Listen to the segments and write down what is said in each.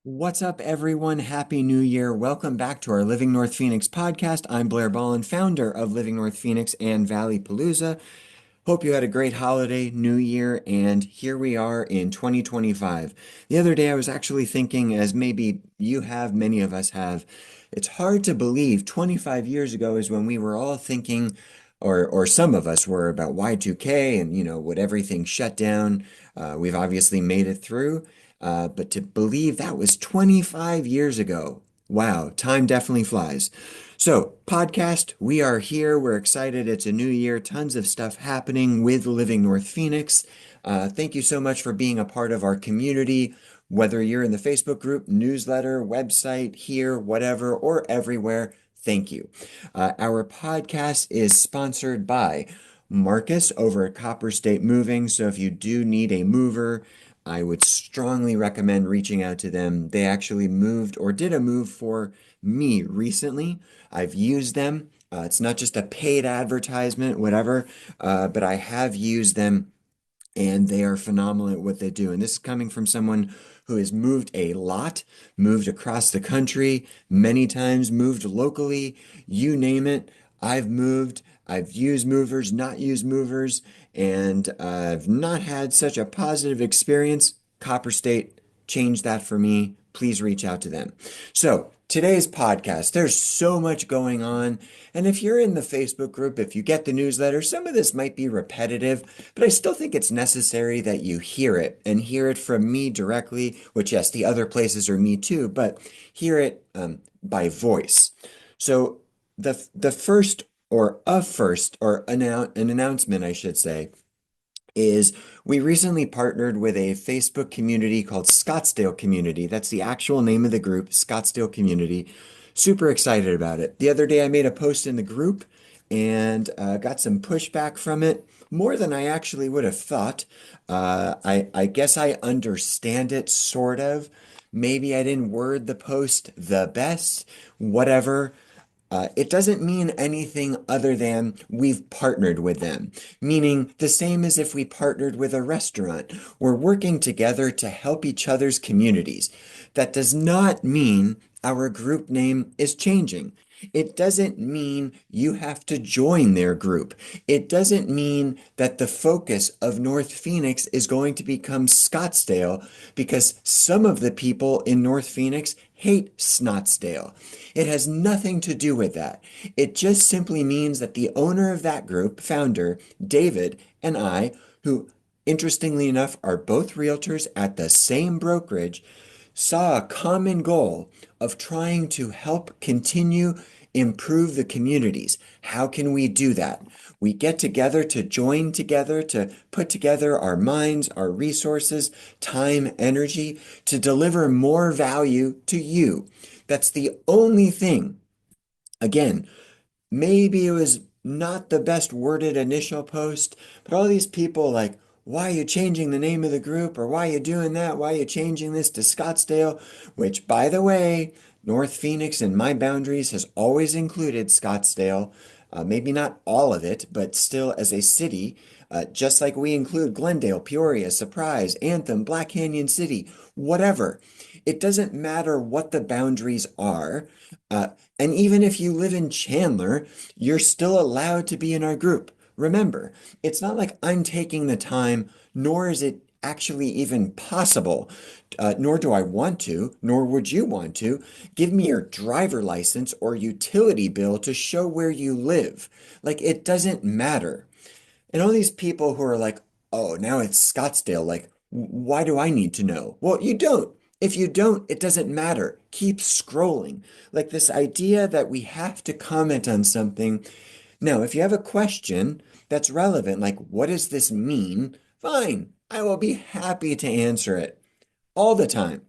What's up, everyone? Happy New Year. Welcome back to our Living North Phoenix podcast. I'm Blair Ballin, founder of Living North Phoenix and Valleypalooza. Hope you had a great holiday, New Year, and here we are in 2025. The other day, I was actually thinking, as maybe you have, many of us have, it's hard to believe 25 years ago is when we were all thinking, or some of us were, about Y2K and, would everything shut down? We've obviously made it through, but to believe that was 25 years ago, wow, time definitely flies. So, podcast, we are here. We're excited. It's a new year. Tons of stuff happening with Living North Phoenix. Thank you so much for being a part of our community, whether you're in the Facebook group, newsletter, website, here, whatever, or everywhere. Thank you. Our podcast is sponsored by Marcus over at Copper State Moving. So, if you do need a mover, I would strongly recommend reaching out to them. They actually moved or did a move for me recently. I've used them. It's not just a paid advertisement, whatever, but I have used them and they are phenomenal at what they do. And this is coming from someone who has moved a lot, moved across the country many times, moved locally, you name it. I've moved. I've used movers, not used movers, and I've not had such a positive experience. Copper State changed that for me. Please reach out to them. So, today's podcast, there's so much going on. And if you're in the Facebook group, if you get the newsletter, some of this might be repetitive, but I still think it's necessary that you hear it and hear it from me directly, which, yes, the other places are me too, but hear it by voice. So the first or a first or an announcement, I should say, is we recently partnered with a Facebook community called Scottsdale Community. That's the actual name of the group, Scottsdale Community. Super excited about it. The other day I made a post in the group and got some pushback from it, more than I actually would have thought. I guess I understand it, sort of. Maybe I didn't word the post the best, whatever. It doesn't mean anything other than we've partnered with them, meaning the same as if we partnered with a restaurant. We're working together to help each other's communities. That does not mean our group name is changing. It doesn't mean you have to join their group. It doesn't mean that the focus of North Phoenix is going to become Scottsdale because some of the people in North Phoenix hate Snottsdale. It has nothing to do with that. It just simply means that the owner of that group, founder David, and I, who interestingly enough are both realtors at the same brokerage, saw a common goal of trying to help continue improve the communities. How can we do that? We get together to join together, to put together our minds, our resources, time, energy to deliver more value to you. That's the only thing. Again, maybe it was not the best worded initial post, but all these people like, why are you changing the name of the group? Or why are you doing that? Why are you changing this to Scottsdale? Which, by the way, North Phoenix in my boundaries has always included Scottsdale. Maybe not all of it, but still as a city, just like we include Glendale, Peoria, Surprise, Anthem, Black Canyon City, whatever. It doesn't matter what the boundaries are. And even if you live in Chandler, you're still allowed to be in our group. Remember, it's not like I'm taking the time, nor is it actually even possible, nor do I want to, nor would you want to, give me your driver license or utility bill to show where you live. Like, it doesn't matter. And all these people who are like, oh, now it's Scottsdale, like, why do I need to know? Well, you don't. If you don't, it doesn't matter. Keep scrolling. Like this idea that we have to comment on something. Now, if you have a question that's relevant, like, what does this mean? Fine, I will be happy to answer it all the time.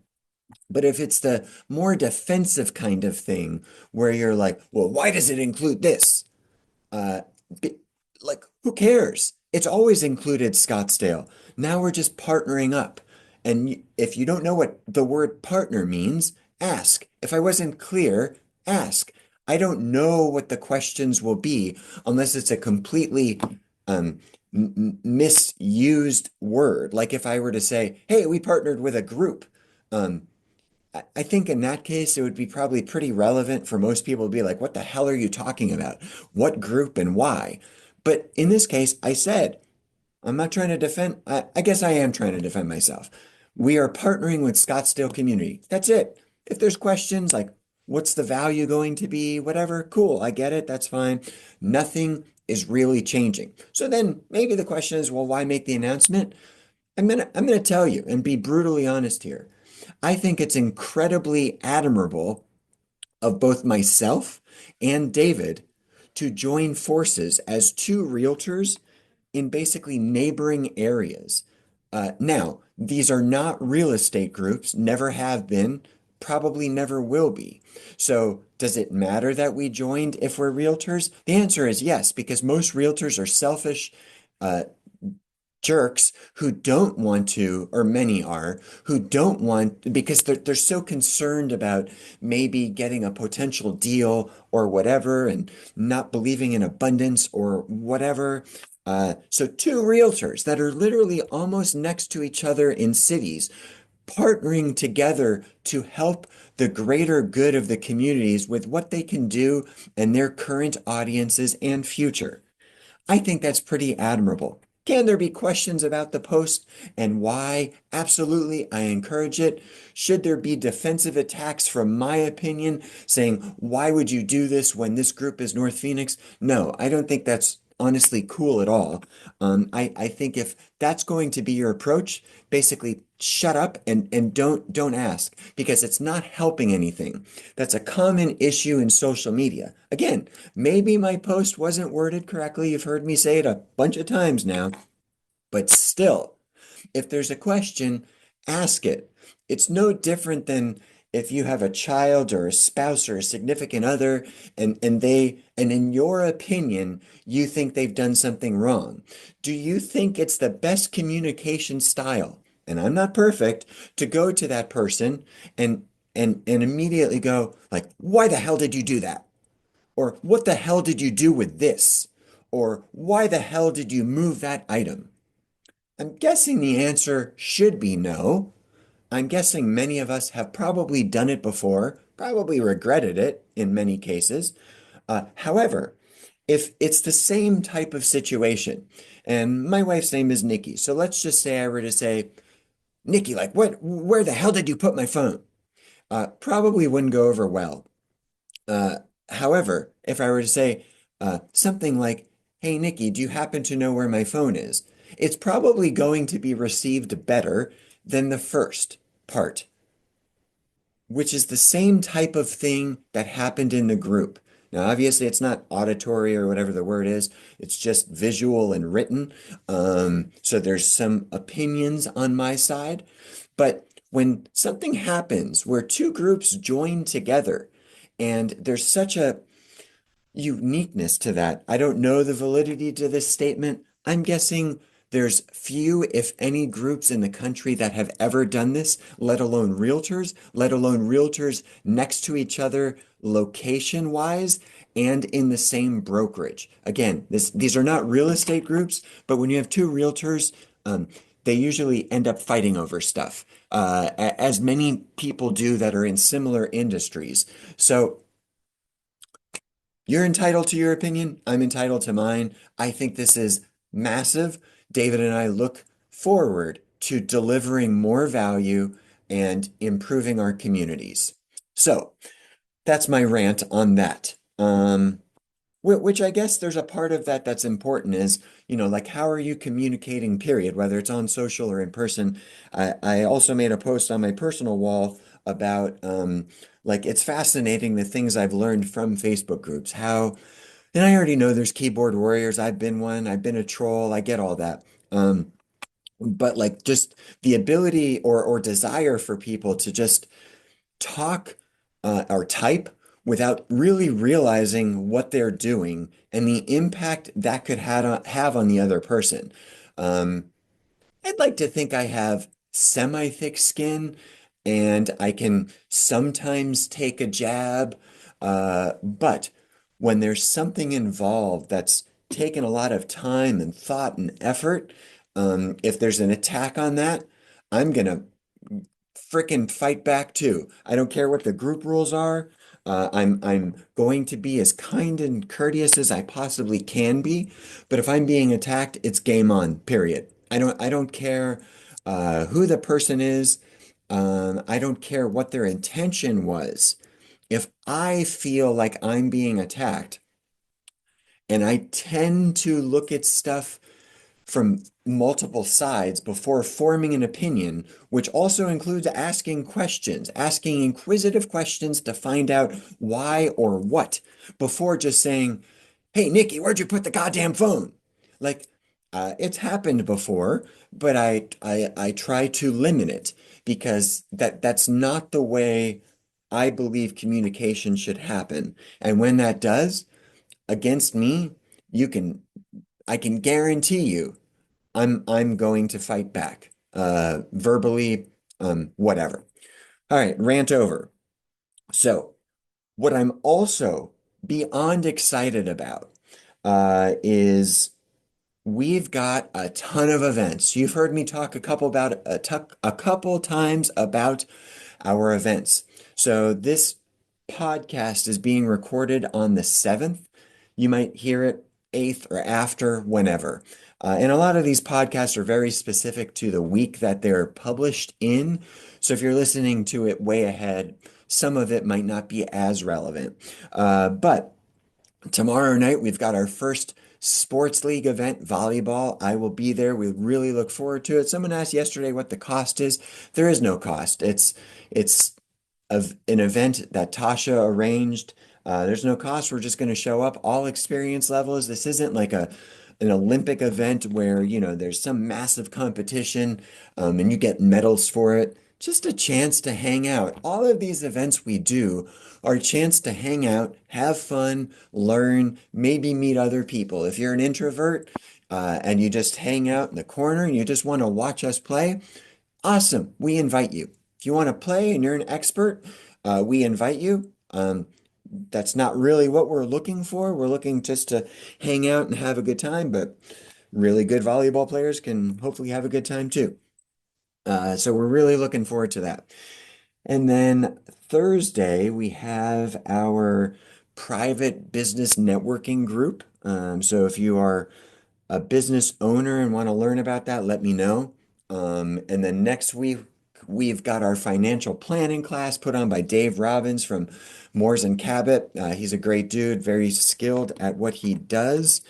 But if it's the more defensive kind of thing where you're like, well, why does it include this? Uh, like, who cares? It's always included Scottsdale. Now we're just partnering up. And if you don't know what the word partner means, ask. If I wasn't clear, ask. I don't know what the questions will be unless it's a completely misused word. Like if I were to say, hey, we partnered with a group. Um, I think in that case, it would be probably pretty relevant for most people to be like, what the hell are you talking about? What group and why? But in this case, I said, I'm not trying to defend, I guess I am trying to defend myself. We are partnering with Scottsdale Community. That's it. If there's questions like, what's the value going to be, whatever, cool, I get it, that's fine. Nothing is really changing. So then maybe the question is, well, why make the announcement? I'm gonna tell you and be brutally honest here. I think it's incredibly admirable of both myself and David to join forces as two realtors in basically neighboring areas. Now, these are not real estate groups, never have been, probably never will be. So, does it matter that we joined if we're realtors? The answer is yes, because most realtors are selfish, uh, jerks who don't want to, or many are, who don't want, because they're so concerned about maybe getting a potential deal or whatever and not believing in abundance or whatever. So two realtors that are literally almost next to each other in cities, partnering together to help the greater good of the communities with what they can do and their current audiences and future. I think that's pretty admirable. Can there be questions about the post and why? Absolutely, I encourage it. Should there be defensive attacks from my opinion saying, why would you do this when this group is North Phoenix? No, I don't think that's honestly cool at all. I think if that's going to be your approach, basically shut up and don't ask because it's not helping anything. That's a common issue in social media. Again, maybe my post wasn't worded correctly. You've heard me say it a bunch of times now, but still, if there's a question, ask it. It's no different than if you have a child or a spouse or a significant other and in your opinion you think they've done something wrong. Do you think it's the best communication style? And I'm not perfect to go to that person and immediately go like, "Why the hell did you do that?" Or "What the hell did you do with this?" Or "Why the hell did you move that item?" I'm guessing the answer should be no. I'm guessing many of us have probably done it before, probably regretted it in many cases. However, if it's the same type of situation, and my wife's name is Nikki, so let's just say I were to say, Nikki, like, where the hell did you put my phone? Probably wouldn't go over well. Uh, However, if I were to say something like, hey, Nikki, do you happen to know where my phone is? It's probably going to be received better than the first part, which is the same type of thing that happened in the group. Now, obviously, it's not auditory or whatever the word is, it's just visual and written. So there's some opinions on my side. But when something happens where two groups join together, and there's such a uniqueness to that. I don't know the validity to this statement. I'm guessing there's few, if any, groups in the country that have ever done this, let alone realtors next to each other location-wise and in the same brokerage. Again, these are not real estate groups, but when you have two realtors, they usually end up fighting over stuff, as many people do that are in similar industries. So you're entitled to your opinion. I'm entitled to mine. I think this is massive. David and I look forward to delivering more value and improving our communities. So that's my rant on that. Which I guess there's a part of that that's important is, like how are you communicating, period, whether it's on social or in person. I also made a post on my personal wall about like it's fascinating the things I've learned from Facebook groups, and I already know there's keyboard warriors. I've been one, I've been a troll, I get all that. But like just the ability or desire for people to just talk or type without really realizing what they're doing and the impact that could have on the other person. Um, I'd like to think I have semi-thick skin and I can sometimes take a jab, but when there's something involved that's taken a lot of time and thought and effort, if there's an attack on that, I'm gonna frickin' fight back too. I don't care what the group rules are. I'm going to be as kind and courteous as I possibly can be. But if I'm being attacked, it's game on, period. I don't care who the person is. I don't care what their intention was. If I feel like I'm being attacked, and I tend to look at stuff from multiple sides before forming an opinion, which also includes asking questions, asking inquisitive questions to find out why or what, before just saying, "Hey, Nikki, where'd you put the goddamn phone?" Like, it's happened before, but I try to limit it because that's not the way I believe communication should happen. And when that does, against me, you can I can guarantee you I'm going to fight back. Verbally, whatever. All right, rant over. So, what I'm also beyond excited about is we've got a ton of events. You've heard me talk a couple times about our events. So this podcast is being recorded on the 7th. You might hear it 8th or after, whenever. And a lot of these podcasts are very specific to the week that they're published in. So if you're listening to it way ahead, some of it might not be as relevant. But tomorrow night, we've got our first sports league event, volleyball. I will be there. We really look forward to it. Someone asked yesterday what the cost is. There is no cost. It's of an event that Tasha arranged. There's no cost. We're just going to show up, all experience levels. This isn't like an Olympic event where, there's some massive competition, and you get medals for it. Just a chance to hang out. All of these events we do are a chance to hang out, have fun, learn, maybe meet other people. If you're an introvert, and you just hang out in the corner and you just want to watch us play, awesome. We invite you. If you want to play and you're an expert, we invite you. That's not really what we're looking for. We're looking just to hang out and have a good time, but really good volleyball players can hopefully have a good time too. So we're really looking forward to that. And then Thursday, we have our private business networking group. So if you are a business owner and want to learn about that, let me know. And then next week, we've got our financial planning class put on by Dave Robbins from Moores and Cabot. He's a great dude, very skilled at what he does.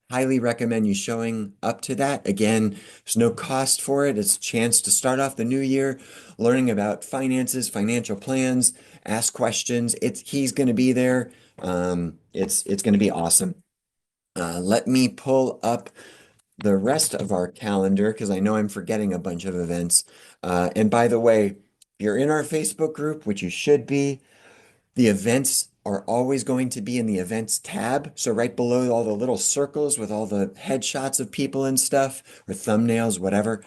Highly recommend you showing up to that. Again, there's no cost for it. It's a chance to start off the new year learning about finances, financial plans, ask questions. He's going to be there. It's going to be awesome. Let me pull up the rest of our calendar because I know I'm forgetting a bunch of events. And by the way, if you're in our Facebook group, which you should be, the events are always going to be in the events tab. So right below all the little circles with all the headshots of people and stuff, or thumbnails, whatever,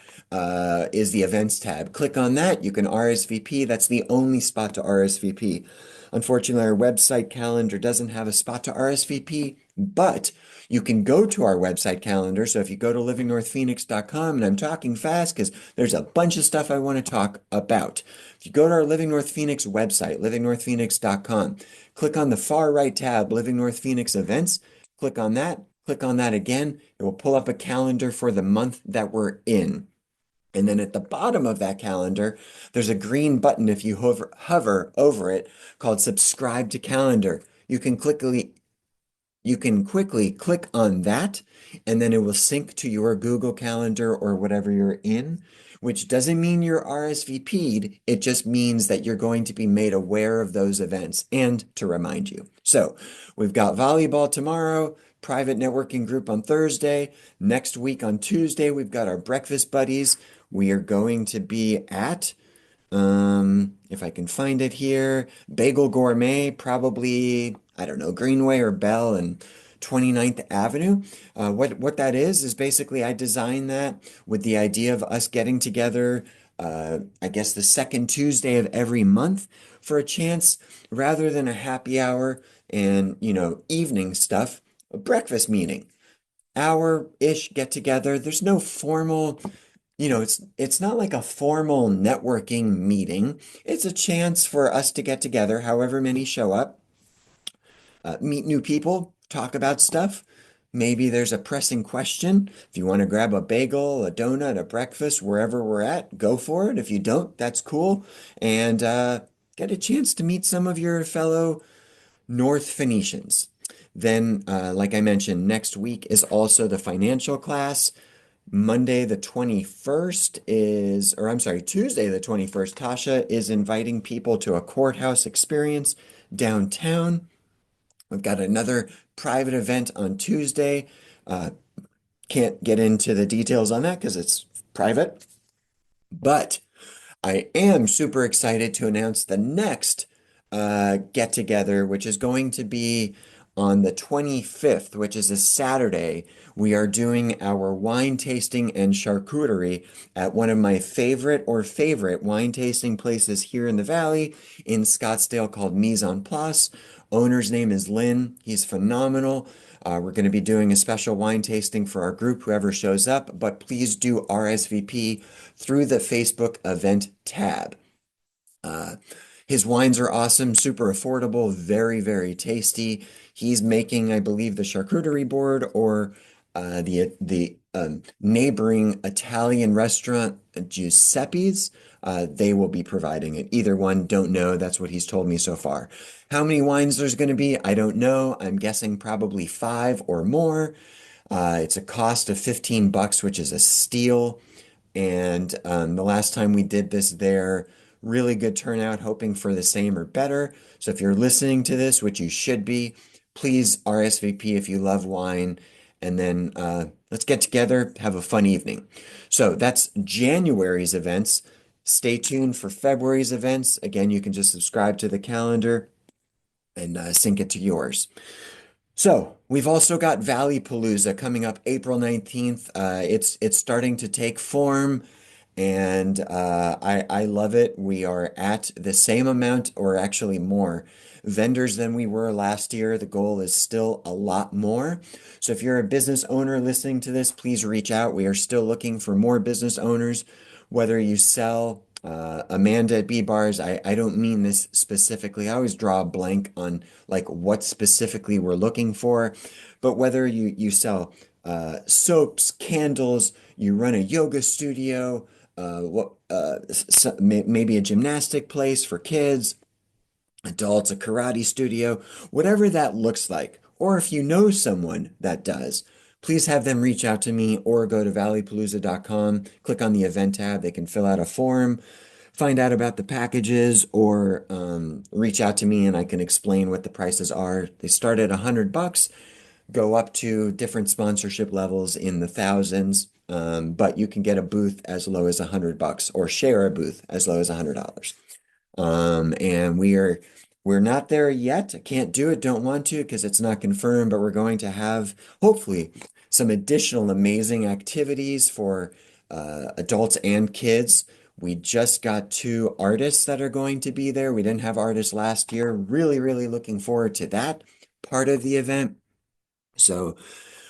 is the events tab. Click on that. You can RSVP. That's the only spot to RSVP. Unfortunately, our website calendar doesn't have a spot to RSVP, but you can go to our website calendar. So if you go to livingnorthphoenix.com, and I'm talking fast because there's a bunch of stuff I want to talk about. If you go to our Living North Phoenix website, livingnorthphoenix.com, click on the far right tab, Living North Phoenix Events, click on that again. It will pull up a calendar for the month that we're in. And then at the bottom of that calendar, there's a green button if you hover over it called Subscribe to Calendar. You can quickly click on that, and then it will sync to your Google Calendar or whatever you're in, which doesn't mean you're RSVP'd. It just means that you're going to be made aware of those events and to remind you. So we've got volleyball tomorrow, private networking group on Thursday. Next week on Tuesday, we've got our breakfast buddies. We are going to be at if I can find it here, Bagel Gourmet, probably, I don't know, Greenway or Bell and 29th Avenue. What that is basically I designed that with the idea of us getting together, I guess the second Tuesday of every month for a chance, rather than a happy hour and, evening stuff, a breakfast meeting. Hour-ish get together. There's no formal it's not like a formal networking meeting. It's a chance for us to get together, however many show up, meet new people, talk about stuff. Maybe there's a pressing question. If you want to grab a bagel, a donut, a breakfast, wherever we're at, go for it. If you don't, that's cool. And get a chance to meet some of your fellow North Phoenicians. Then, like I mentioned, next week is also the financial class. Monday the 21st is, or I'm sorry, Tuesday the 21st, Tasha is inviting people to a courthouse experience downtown. We've got another private event on Tuesday. Uh, can't get into the details on that because it's private, but I am super excited to announce the next get together, which is going to be on the 25th, which is a Saturday. We are doing our wine tasting and charcuterie at one of my favorite wine tasting places here in the Valley in Scottsdale called Mise en Place. Owner's name is Lynn. He's phenomenal. We're going to be doing a special wine tasting for our group, whoever shows up, but please do RSVP through the Facebook event tab. Uh, his wines are awesome, super affordable, very, very tasty. He's making, I believe, the charcuterie board or the neighboring Italian restaurant, Giuseppe's. They will be providing it. Either one, don't know. That's what he's told me so far. How many wines there's going to be, I don't know. I'm guessing probably five or more. It's a cost of 15 bucks, which is a steal. And the last time we did this there, really good turnout, hoping for the same or better. So if you're listening to this, which you should be, please RSVP if you love wine. And then let's get together, have a fun evening. So that's January's events. Stay tuned for February's events. Again, you can just subscribe to the calendar and sync it to yours. So we've also got Valleypalooza coming up April 19th. It's starting to take form, and I love it. We are at the same amount, or actually more, vendors than we were last year. The goal is still a lot more. So if you're a business owner listening to this, please reach out. We are still looking for more business owners, whether you sell Amanda at B Bars. I don't mean this specifically. I always draw a blank on like what specifically we're looking for, but whether you sell soaps, candles, you run a yoga studio, maybe a gymnastic place for kids, adults, a karate studio, whatever that looks like. Or if you know someone that does, please have them reach out to me or go to valleypalooza.com, click on the event tab. They can fill out a form, find out about the packages, or reach out to me and I can explain what the prices are. They start at 100 bucks, go up to different sponsorship levels in the thousands. But you can get a booth as low as 100 bucks or share a booth as low as $100. And we're not there yet. I can't do it, don't want to because it's not confirmed, but we're going to have hopefully some additional amazing activities for adults and kids. We just got two artists that are going to be there. We didn't have artists last year. Really, really looking forward to that part of the event. So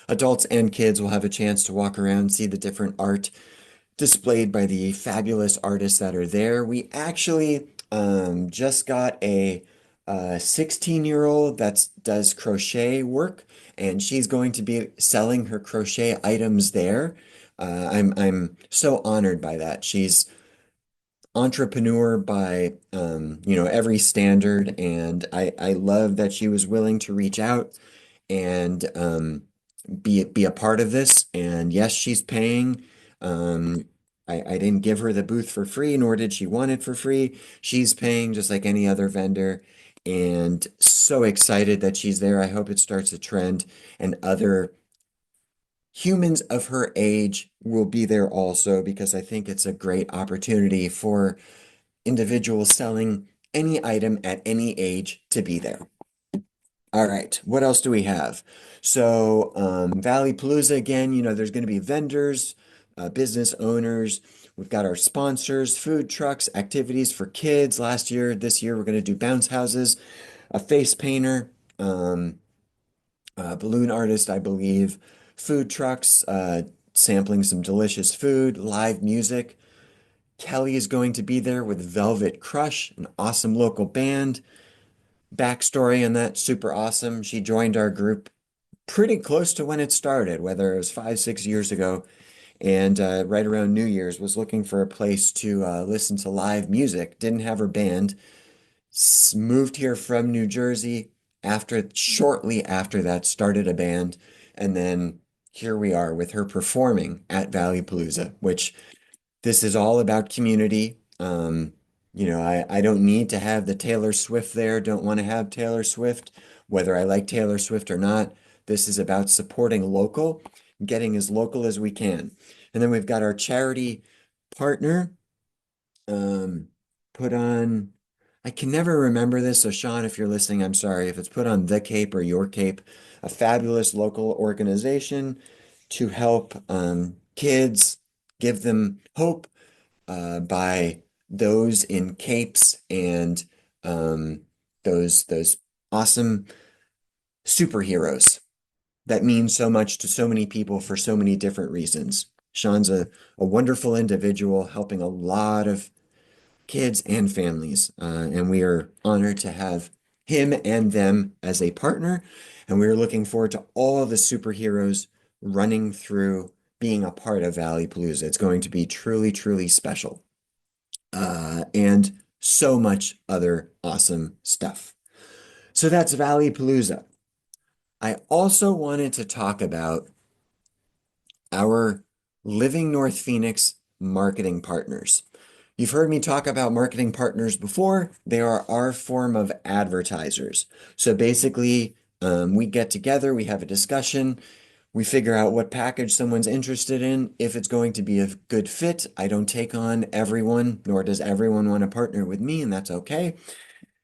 adults and kids will have a chance to walk around, see the different art displayed by the fabulous artists that are there. We actually just got a 16-year-old that does crochet work, and she's going to be selling her crochet items there. I'm so honored by that. She's entrepreneur by every standard, and I love that she was willing to reach out and be a part of this. And yes, she's paying. Um, I didn't give her the booth for free, nor did she want it for free. She's paying just like any other vendor, and so excited that she's there. I hope it starts a trend, and other humans of her age will be there also because I think it's a great opportunity for individuals selling any item at any age to be there. All right, what else do we have? So, Valleypalooza again, there's going to be vendors, business owners. We've got our sponsors, food trucks, activities for kids. Last year, this year, we're going to do bounce houses, a face painter, balloon artist, I believe, food trucks, sampling some delicious food, live music. Kelly is going to be there with Velvet Crush, an awesome local band. Backstory on that, super awesome. She joined our group pretty close to when it started, whether it was 5, 6 years ago, and right around New Year's was looking for a place to listen to live music. Didn't have her band. Moved here from New Jersey shortly after that, started a band, and then here we are with her performing at Valleypalooza, which this is all about community. I don't need to have the Taylor Swift there, don't want to have Taylor Swift, whether I like Taylor Swift or not. This is about supporting local, getting as local as we can. And then we've got our charity partner, um, put on, I can never remember this. So, Sean, if you're listening, I'm sorry if it's put on The Cape or Your Cape, a fabulous local organization to help kids, give them hope by those in capes and um, those awesome superheroes that mean so much to so many people for so many different reasons. Sean's a wonderful individual helping a lot of kids and families, and we are honored to have him and them as a partner. And we are looking forward to all the superheroes running through being a part of Valleypalooza. It's going to be truly, truly special and so much other awesome stuff. So that's Valleypalooza. I also wanted to talk about our Living North Phoenix marketing partners. You've heard me talk about marketing partners before. They are our form of advertisers. So basically, we get together, we have a discussion, we figure out what package someone's interested in. If it's going to be a good fit, I don't take on everyone, nor does everyone want to partner with me, and that's okay.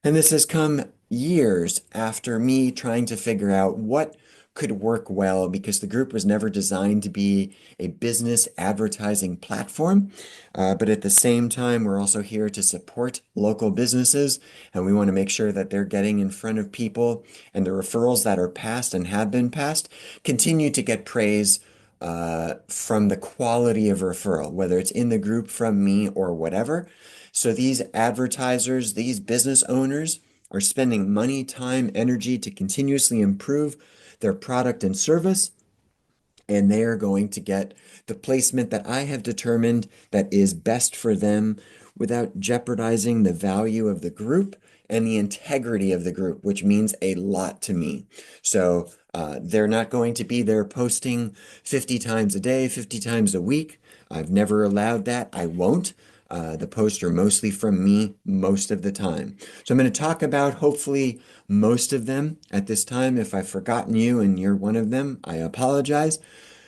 And this has come years after me trying to figure out what could work well because the group was never designed to be a business advertising platform. But at the same time, we're also here to support local businesses, and we want to make sure that they're getting in front of people and the referrals that are passed and have been passed continue to get praise from the quality of referral, whether it's in the group from me or whatever. So these advertisers, these business owners are spending money, time, energy to continuously improve their product and service, and they are going to get the placement that I have determined that is best for them without jeopardizing the value of the group and the integrity of the group, which means a lot to me. So they're not going to be there posting 50 times a day, 50 times a week. I've never allowed that. I won't. The posts are mostly from me most of the time. So I'm going to talk about hopefully most of them at this time. If I've forgotten you and you're one of them, I apologize.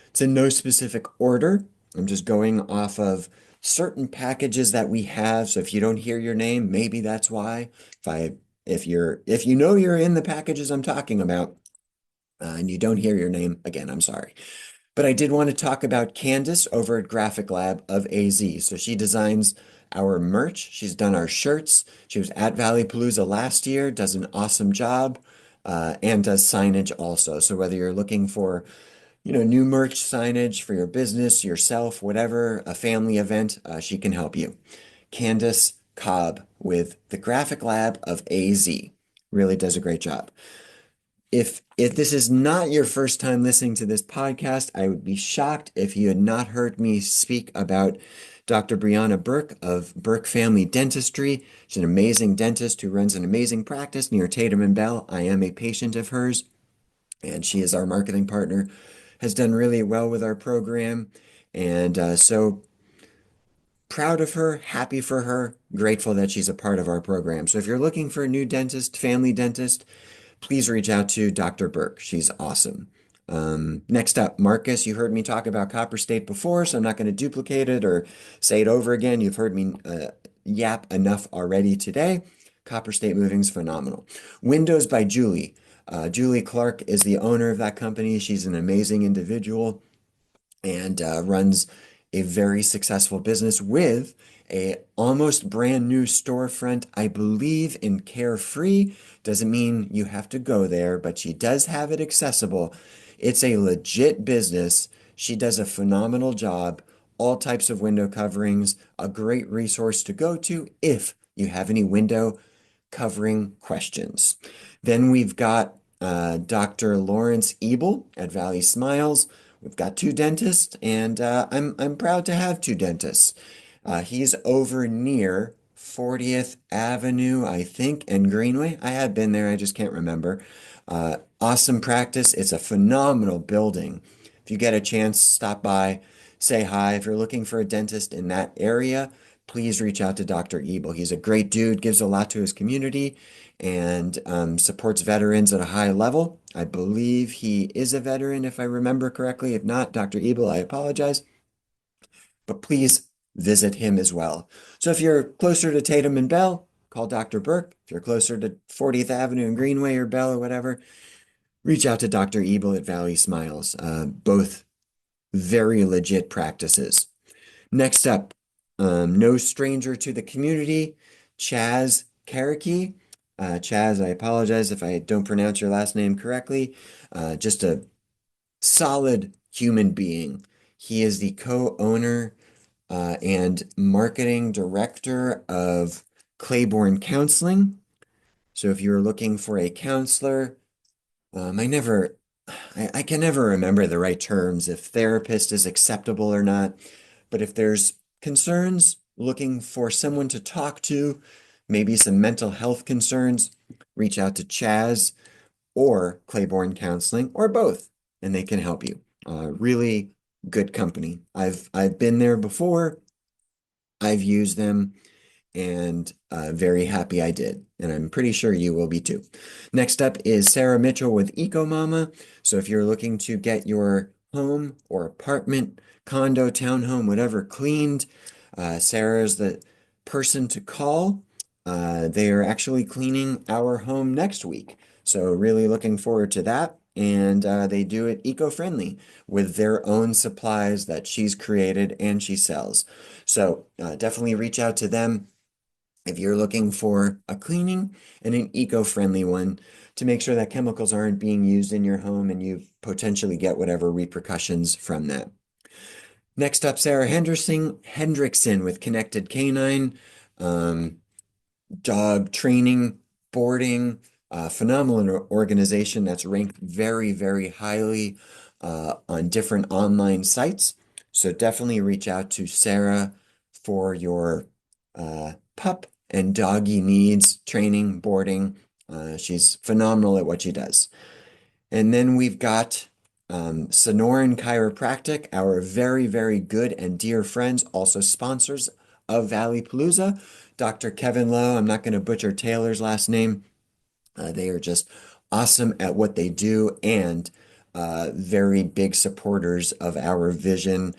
It's in no specific order. I'm just going off of certain packages that we have. So if you don't hear your name, maybe that's why. If you know you're in the packages I'm talking about, and you don't hear your name, again, I'm sorry. But I did want to talk about Candace over at Graphic Lab of AZ. So she designs our merch. She's done our shirts. She was at Valleypalooza last year, does an awesome job, and does signage also. So whether you're looking for, new merch signage for your business, yourself, whatever, a family event, she can help you. Candace Cobb with the Graphic Lab of AZ really does a great job. If this is not your first time listening to this podcast, I would be shocked if you had not heard me speak about Dr. Brianna Burke of Burke Family Dentistry. She's an amazing dentist who runs an amazing practice near Tatum and Bell. I am a patient of hers, and she is our marketing partner, has done really well with our program, and so proud of her, happy for her, grateful that she's a part of our program. So if you're looking for a new dentist, family dentist, please reach out to Dr. Burke. She's awesome. Next up, Marcus, you heard me talk about Copper State before, so I'm not going to duplicate it or say it over again. You've heard me yap enough already today. Copper State Moving's phenomenal. Windows by Julie. Julie Clark is the owner of that company. She's an amazing individual and runs a very successful business with a almost brand new storefront, I believe, in Carefree. Doesn't mean you have to go there, but she does have it accessible. It's a legit business She does a phenomenal job. All types of window coverings, a great resource to go to if you have any window covering questions. Then we've got Dr. Lawrence Ebel at Valley Smiles. We've got two dentists, and I'm proud to have two dentists. He's over near 40th Avenue, I think, and Greenway. I have been there, I just can't remember. Awesome practice. It's a phenomenal building. If you get a chance, stop by, say hi. If you're looking for a dentist in that area, please reach out to Dr. Ebel. He's a great dude, gives a lot to his community, and supports veterans at a high level. I believe he is a veteran, if I remember correctly. If not, Dr. Ebel, I apologize. But please visit him as well. So if you're closer to Tatum and Bell, call Dr. Burke. If you're closer to 40th Avenue and Greenway or Bell or whatever, reach out to Dr. Ebel at Valley Smiles. Both very legit practices. Next up, no stranger to the community, Chaz Karaki. Chaz, I apologize if I don't pronounce your last name correctly. Just a solid human being. He is the co-owner and marketing director of Claiborne Counseling. So if you're looking for a counselor, I never, I can never remember the right terms, if therapist is acceptable or not. But if there's concerns, looking for someone to talk to, maybe some mental health concerns, reach out to Chaz or Claiborne Counseling or both, and they can help you. Really good company. I've been there before. I've used them and very happy I did. And I'm pretty sure you will be too. Next up is Sarah Mitchell with Eco Mama. So if you're looking to get your home or apartment, condo, townhome, whatever cleaned, Sarah is the person to call. They are actually cleaning our home next week. So really looking forward to that. And they do it eco-friendly with their own supplies that she's created and she sells. So definitely reach out to them if you're looking for a cleaning and an eco-friendly one to make sure that chemicals aren't being used in your home and you potentially get whatever repercussions from that. Next up, Sarah Hendrickson with Connected Canine. Um, Dog training, boarding, phenomenal organization that's ranked very, very highly on different online sites. So definitely reach out to Sarah for your pup and doggy needs, training, boarding. She's phenomenal at what she does. And then we've got Sonoran Chiropractic, our very, very good and dear friends, also sponsors of Valleypalooza. Dr. Kevin Lowe, I'm not going to butcher Taylor's last name. They are just awesome at what they do and very big supporters of our vision.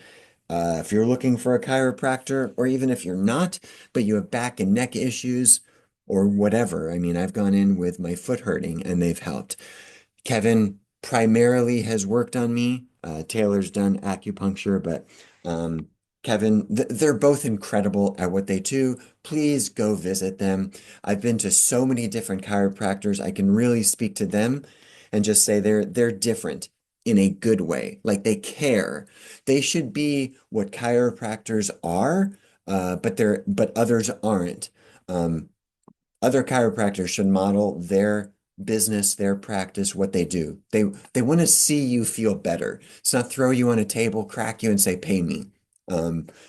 If you're looking for a chiropractor, or even if you're not, but you have back and neck issues or whatever, I mean, I've gone in with my foot hurting and they've helped. Kevin primarily has worked on me. Taylor's done acupuncture, but Kevin, they're both incredible at what they do. Please go visit them. I've been to so many different chiropractors. I can really speak to them and just say they're different in a good way. Like they care. They should be what chiropractors are, but others aren't. Um, Other chiropractors should model their business, their practice, what they do. They want to see you feel better. It's not throw you on a table, crack you, and say, pay me.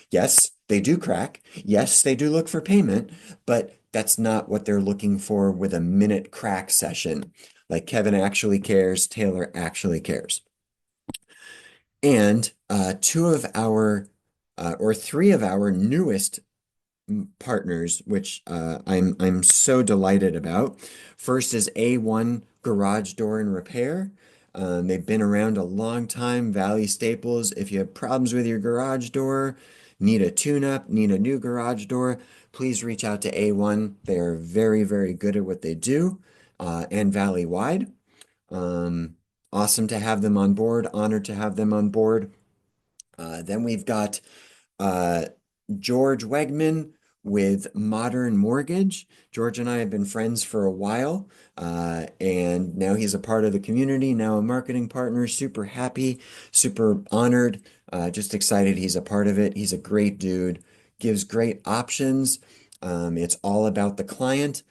Yes, they do crack. Yes, they do look for payment, but that's not what they're looking for with a minute crack session. Like Kevin actually cares, Taylor actually cares. And two of our or three of our newest partners, which I'm so delighted about. First is A1 Garage Door and Repair. They've been around a long time. Valley Staples. If you have problems with your garage door, need a tune-up, need a new garage door, please reach out to A1. They are very, very good at what they do, and Valley-wide. Um, awesome to have them on board. Honored to have them on board. Then we've got uh, George Wegman with Modern Mortgage. George and I have been friends for a while, and now he's a part of the community, now a marketing partner. Super happy, super honored, just excited he's a part of it. He's a great dude, gives great options. It's all about the client.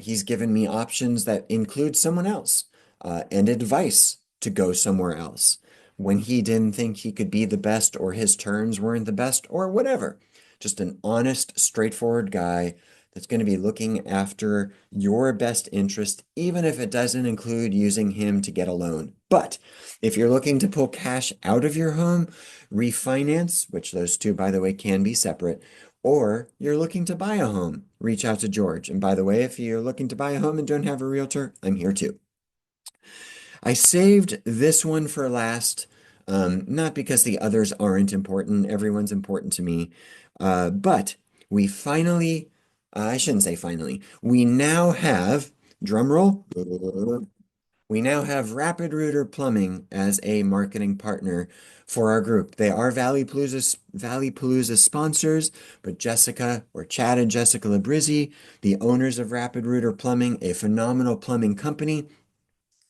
He's given me options that include someone else, and advice to go somewhere else when he didn't think he could be the best or his terms weren't the best or whatever. Just an honest, straightforward guy that's going to be looking after your best interest, even if it doesn't include using him to get a loan. But if you're looking to pull cash out of your home, refinance, which those two, by the way, can be separate, or you're looking to buy a home, reach out to George. And by the way, if you're looking to buy a home and don't have a realtor, I'm here too. I saved this one for last, not because the others aren't important. Everyone's important to me. But we finally, I shouldn't say finally, we now have, drum roll, we now have Rapid Rooter Plumbing as a marketing partner for our group. They are Valleypalooza sponsors, but Jessica, or Chad and Jessica Labrizzi, the owners of Rapid Rooter Plumbing, a phenomenal plumbing company,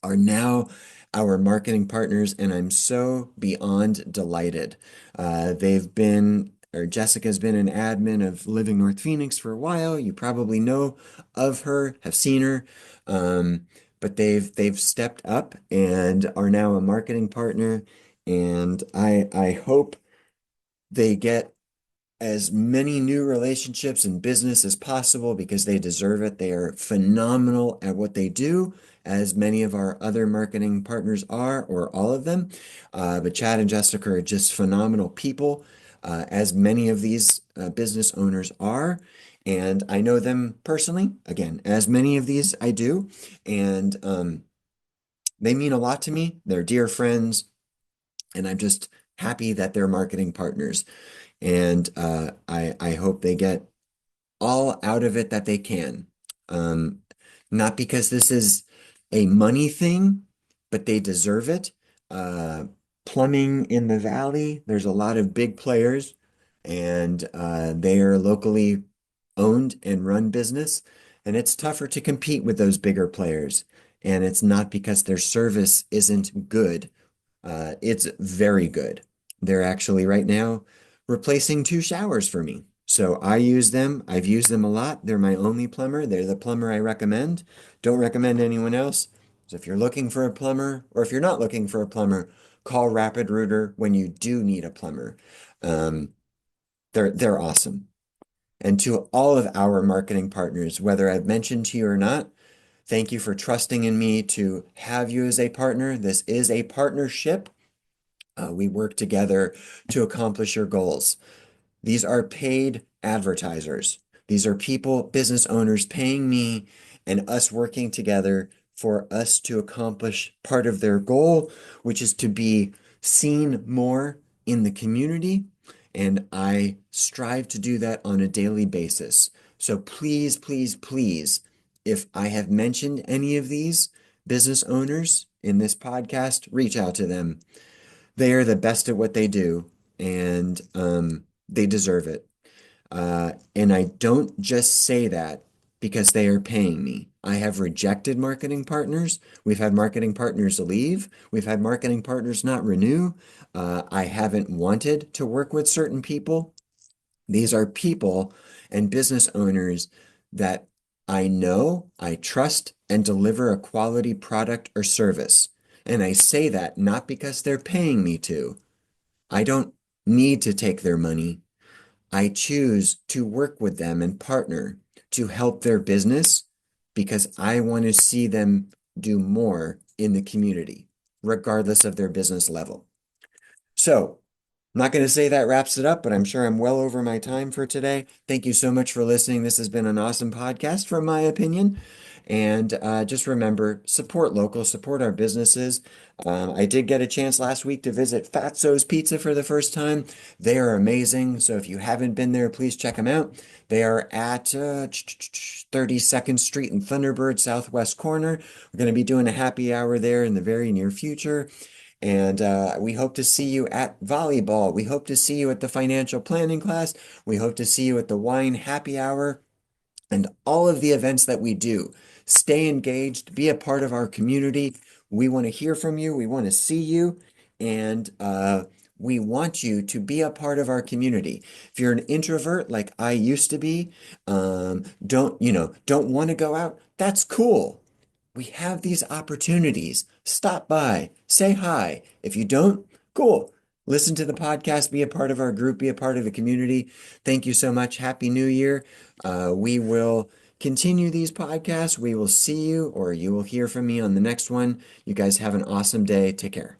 are now our marketing partners, and I'm so beyond delighted. Or Jessica's been an admin of Living North Phoenix for a while. You probably know of her, have seen her, but they've stepped up and are now a marketing partner. And I hope they get as many new relationships and business as possible because they deserve it. They are phenomenal at what they do, as many of our other marketing partners are, or all of them. But Chad and Jessica are just phenomenal people, as many of these business owners are. And I know them personally, again, as many of these I do. And they mean a lot to me. They're dear friends, and I'm just happy that they're marketing partners. And I hope they get all out of it that they can. Um, Not because this is a money thing, but they deserve it. Uh, Plumbing in the valley, there's a lot of big players, and they are locally owned and run business, and it's tougher to compete with those bigger players. And it's not because their service isn't good. It's very good. They're actually right now replacing two showers for me. So I use them. I've used them a lot. They're my only plumber. They're the plumber I recommend. Don't recommend anyone else. So if you're looking for a plumber, or if you're not looking for a plumber, call Rapid Rooter when you do need a plumber. Um, they're awesome. And to all of our marketing partners, whether I've mentioned to you or not, thank you for trusting in me to have you as a partner. This is a partnership. We work together to accomplish your goals. These are paid advertisers. These are people, business owners paying me and us working together for us to accomplish part of their goal, which is to be seen more in the community. And I strive to do that on a daily basis. So please, please, please, if I have mentioned any of these business owners in this podcast, reach out to them. They are the best at what they do, and they deserve it. And I don't just say that because they are paying me. I have rejected marketing partners. We've had marketing partners leave. We've had marketing partners not renew. I haven't wanted to work with certain people. These are people and business owners that I know, I trust, and deliver a quality product or service. And I say that not because they're paying me to. I don't need to take their money. I choose to work with them and partner to help their business because I want to see them do more in the community, regardless of their business level. So, I'm not going to say that wraps it up, but I'm sure I'm well over my time for today. Thank you so much for listening. This has been an awesome podcast, from my opinion. And just remember, support local, support our businesses. I did get a chance last week to visit Fatso's Pizza for the first time. They are amazing. So if you haven't been there, please check them out. They are at 32nd Street in Thunderbird, southwest corner. We're going to be doing a happy hour there in the very near future. And we hope to see you at volleyball. We hope to see you at the financial planning class. We hope to see you at the wine happy hour and all of the events that we do. Stay engaged, be a part of our community. We want to hear from you, we want to see you, and we want you to be a part of our community. If you're an introvert like I used to be, don't want to go out, that's cool. We have these opportunities. Stop by, say hi. If you don't, cool. Listen to the podcast, be a part of our group, be a part of the community. Thank you so much. Happy New Year. We will continue these podcasts. We will see you, or you will hear from me on the next one. You guys have an awesome day. Take care.